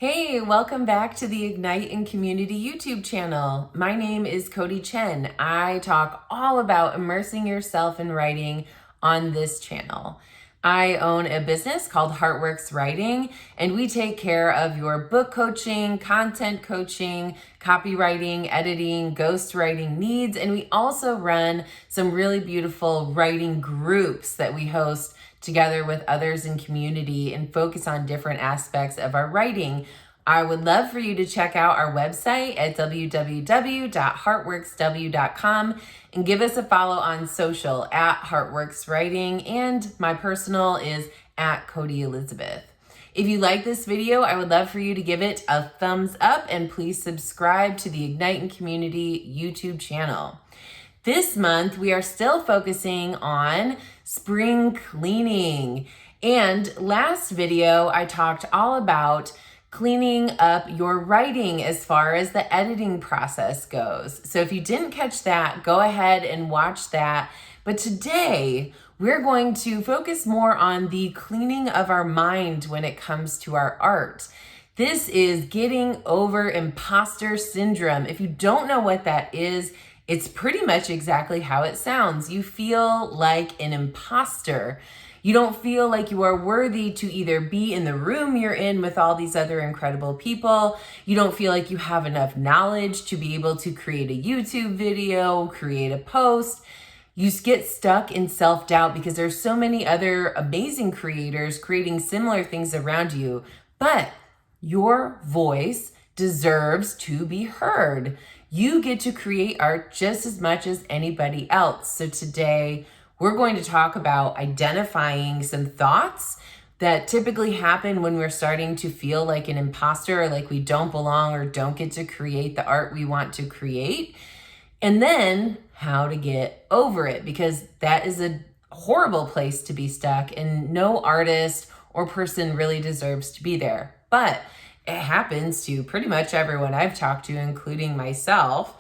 Hey, welcome back to the Ignite in Community YouTube channel. My name is Codi Chen. I talk all about immersing yourself in writing on this channel. I own a business called Heartworks Writing, and we take care of your book coaching, content coaching, copywriting, editing, ghostwriting needs, and we also run some really beautiful writing groups that we host together with others in community and focus on different aspects of our writing. I would love for you to check out our website at www.heartworksw.com and give us a follow on social at Heartworks Writing, and my personal is at Codi Elizabeth. If you like this video, I would love for you to give it a thumbs up and please subscribe to the Ignite in Community YouTube channel. This month, we are still focusing on spring cleaning. And last video, I talked all about cleaning up your writing as far as the editing process goes. So if you didn't catch that, go ahead and watch that. But today, we're going to focus more on the cleaning of our mind when it comes to our art. This is getting over imposter syndrome. If you don't know what that is, it's pretty much exactly how it sounds. You feel like an imposter. You don't feel like you are worthy to either be in the room you're in with all these other incredible people. You don't feel like you have enough knowledge to be able to create a YouTube video, create a post. You get stuck in self-doubt because there's so many other amazing creators creating similar things around you, but your voice deserves to be heard. You get to create art just as much as anybody else. So today we're going to talk about identifying some thoughts that typically happen when we're starting to feel like an imposter or like we don't belong or don't get to create the art we want to create. And then how to get over it, because that is a horrible place to be stuck and no artist or person really deserves to be there. But it happens to pretty much everyone I've talked to, including myself.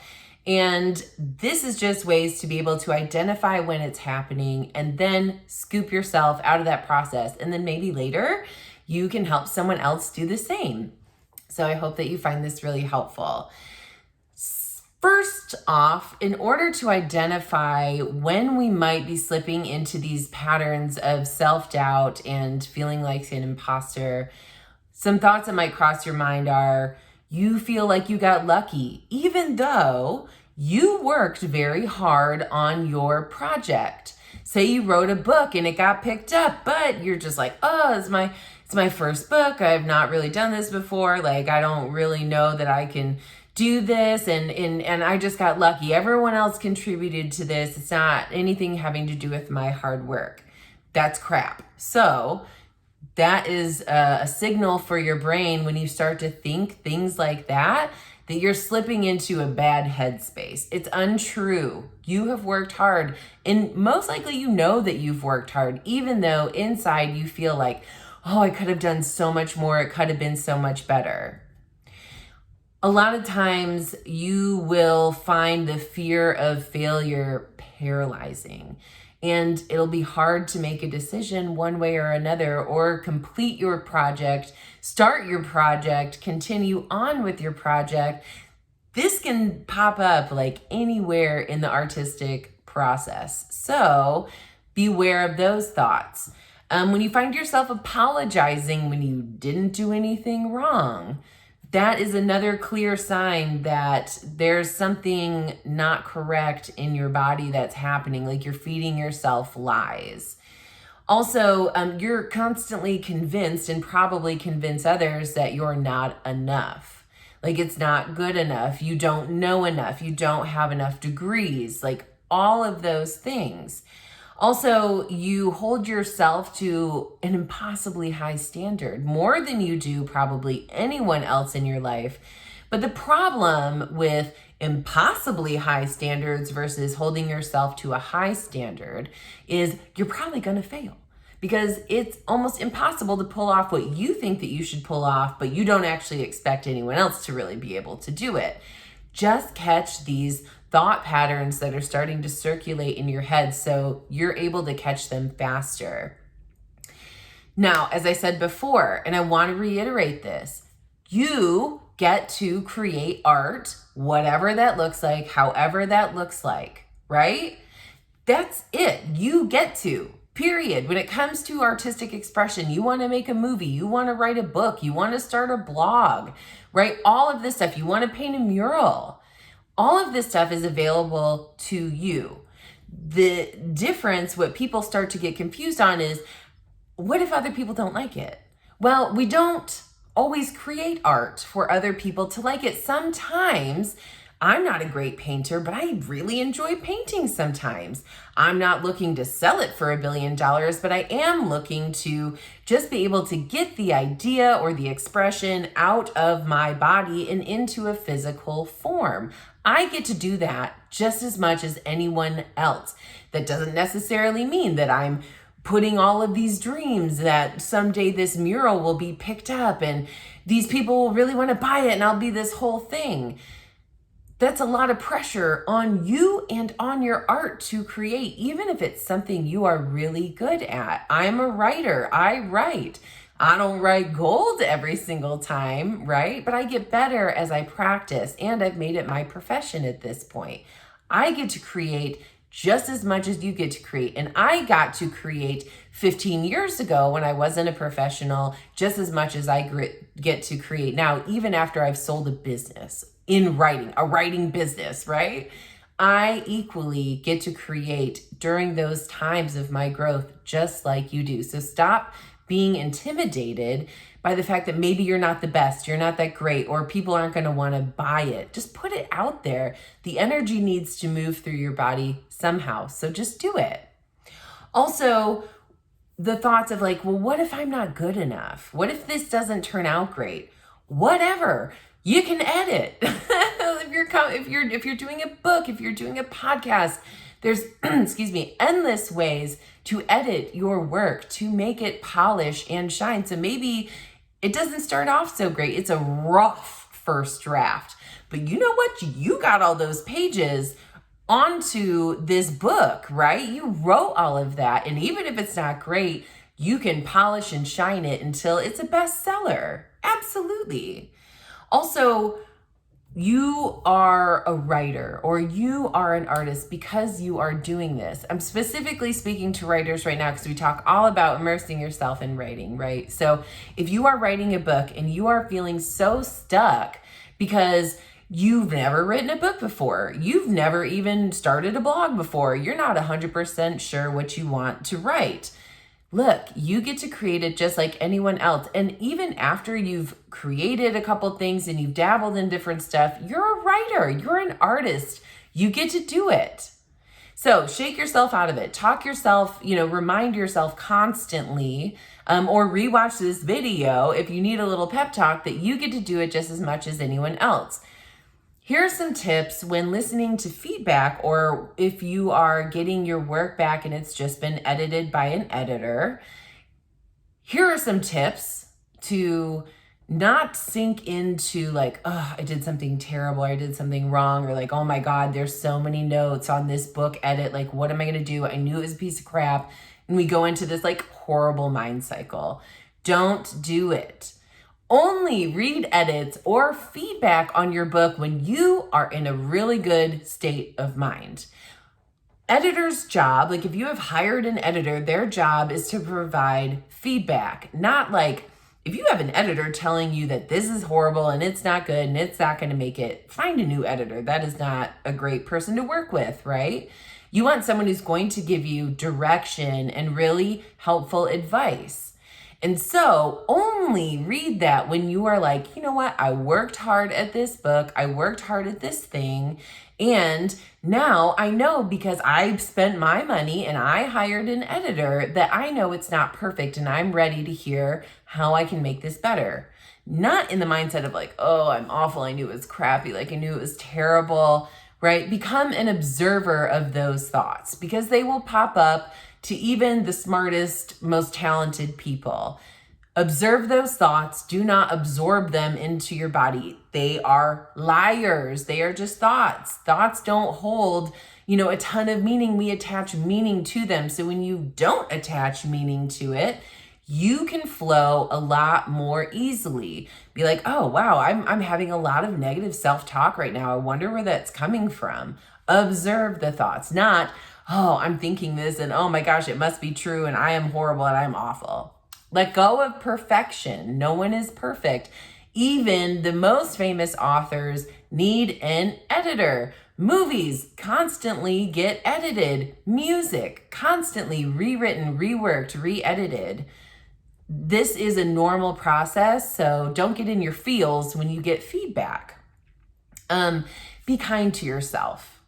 And this is just ways to be able to identify when it's happening and then scoop yourself out of that process. And then maybe later you can help someone else do the same. So I hope that you find this really helpful. First off, in order to identify when we might be slipping into these patterns of self-doubt and feeling like an imposter, some thoughts that might cross your mind are, you feel like you got lucky, even though you worked very hard on your project. Say you wrote a book and it got picked up, but you're just like, oh, it's my first book. I've not really done this before. Like, I don't really know that I can do this. And I just got lucky. Everyone else contributed to this. It's not anything having to do with my hard work. That's crap. So that is a signal for your brain when you start to think things like that you're slipping into a bad headspace. It's untrue. You have worked hard, and most likely you know that you've worked hard, even though inside you feel like, oh, I could have done so much more. It could have been so much better. A lot of times you will find the fear of failure paralyzing. And it'll be hard to make a decision one way or another, or complete your project, start your project, continue on with your project. This can pop up like anywhere in the artistic process. So beware of those thoughts. When you find yourself apologizing when you didn't do anything wrong, that is another clear sign that there's something not correct in your body that's happening, like you're feeding yourself lies. Also, you're constantly convinced and probably convince others that you're not enough. Like it's not good enough, you don't know enough, you don't have enough degrees, like all of those things. Also, you hold yourself to an impossibly high standard, more than you do probably anyone else in your life. But the problem with impossibly high standards versus holding yourself to a high standard is you're probably going to fail, because it's almost impossible to pull off what you think that you should pull off, but you don't actually expect anyone else to really be able to do it. Just catch these thought patterns that are starting to circulate in your head so you're able to catch them faster. Now, as I said before, and I want to reiterate this, You get to create art, whatever that looks like, however that looks like, right? That's it. You get to, period. When it comes to artistic expression, you want to make a movie, you want to write a book, you want to start a blog, right? All of this stuff, you want to paint a mural. All of this stuff is available to you. The difference, what people start to get confused on is, what if other people don't like it? Well, we don't always create art for other people to like it. Sometimes I'm not a great painter, but I really enjoy painting sometimes. I'm not looking to sell it for $1 billion, but I am looking to just be able to get the idea or the expression out of my body and into a physical form. I get to do that just as much as anyone else. That doesn't necessarily mean that I'm putting all of these dreams that someday this mural will be picked up and these people will really want to buy it and I'll be this whole thing. That's a lot of pressure on you and on your art to create, even if it's something you are really good at. I'm a writer. I write. I don't write gold every single time, right? But I get better as I practice, and I've made it my profession at this point. I get to create just as much as you get to create. And I got to create 15 years ago when I wasn't a professional, just as much as I get to create now, even after I've sold a business in writing, a writing business, right? I equally get to create during those times of my growth, just like you do. So stop being intimidated by the fact that maybe you're not the best, you're not that great, or people aren't going to want to buy it. Just put it out there. The energy needs to move through your body somehow. So just do it. Also, the thoughts of like, well, what if I'm not good enough? What if this doesn't turn out great? Whatever. You can edit. if you're doing a book, if you're doing a podcast, there's endless ways to edit your work to make it polish and shine. So maybe it doesn't start off so great. It's a rough first draft. But you know what? You got all those pages onto this book, right? You wrote all of that. And even if it's not great, you can polish and shine it until it's a bestseller. Absolutely. Also, you are a writer or you are an artist because you are doing this. I'm specifically speaking to writers right now because we talk all about immersing yourself in writing, right? So if you are writing a book and you are feeling so stuck because you've never written a book before, you've never even started a blog before, you're not 100% sure what you want to write. Look, you get to create it just like anyone else. And even after you've created a couple things and you've dabbled in different stuff, you're a writer, you're an artist. You get to do it. So shake yourself out of it. Talk yourself, remind yourself constantly, or rewatch this video if you need a little pep talk that you get to do it just as much as anyone else. Here are some tips when listening to feedback, or if you are getting your work back and it's just been edited by an editor. Here are some tips to not sink into like, oh, I did something terrible, or I did something wrong, or like, oh my God, there's so many notes on this book edit. Like, what am I going to do? I knew it was a piece of crap. And we go into this like horrible mind cycle. Don't do it. Only read edits or feedback on your book when you are in a really good state of mind. Editor's job, like if you have hired an editor, their job is to provide feedback. Not like if you have an editor telling you that this is horrible and it's not good and it's not going to make it, find a new editor. That is not a great person to work with, right? You want someone who's going to give you direction and really helpful advice. And so only read that when you are like, you know what? I worked hard at this book. I worked hard at this thing. And now I know because I've spent my money and I hired an editor that I know it's not perfect and I'm ready to hear how I can make this better. Not in the mindset of like, oh, I'm awful. I knew it was crappy. Like I knew it was terrible, right? Become an observer of those thoughts because they will pop up to even the smartest, most talented people. Observe those thoughts. Do not absorb them into your body. They are liars. They are just thoughts. Thoughts don't hold, a ton of meaning. We attach meaning to them. So when you don't attach meaning to it, you can flow a lot more easily. Be like, oh, wow, I'm having a lot of negative self-talk right now. I wonder where that's coming from. Observe the thoughts, not, oh, I'm thinking this and oh my gosh, it must be true and I am horrible and I'm awful. Let go of perfection. No one is perfect. Even the most famous authors need an editor. Movies constantly get edited. Music constantly rewritten, reworked, re-edited. This is a normal process, so don't get in your feels when you get feedback. Be kind to yourself,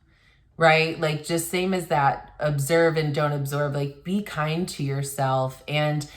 right? Like just same as that, observe and don't absorb, like be kind to yourself and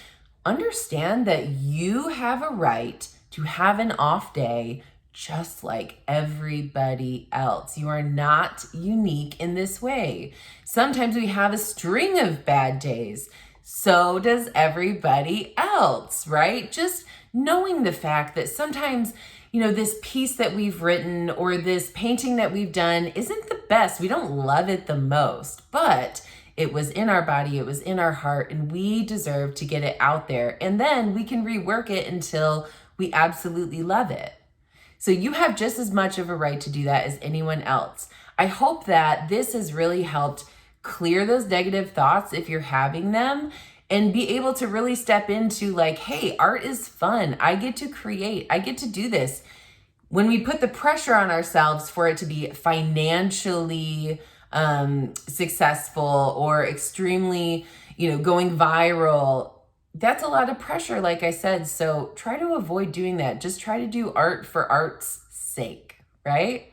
understand that you have a right to have an off day just like everybody else. You are not unique in this way. Sometimes we have a string of bad days. So does everybody else, right? Just knowing the fact that sometimes, this piece that we've written or this painting that we've done isn't the best. We don't love it the most, but it was in our body, it was in our heart, and we deserve to get it out there. And then we can rework it until we absolutely love it. So you have just as much of a right to do that as anyone else. I hope that this has really helped clear those negative thoughts if you're having them and be able to really step into like, hey, art is fun. I get to create. I get to do this. When we put the pressure on ourselves for it to be financially successful or extremely, going viral, that's a lot of pressure, like I said. So try to avoid doing that. Just try to do art for art's sake, right?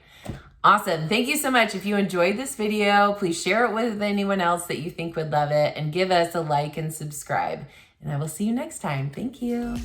Awesome. Thank you so much. If you enjoyed this video, please share it with anyone else that you think would love it and give us a like and subscribe. And I will see you next time. Thank you.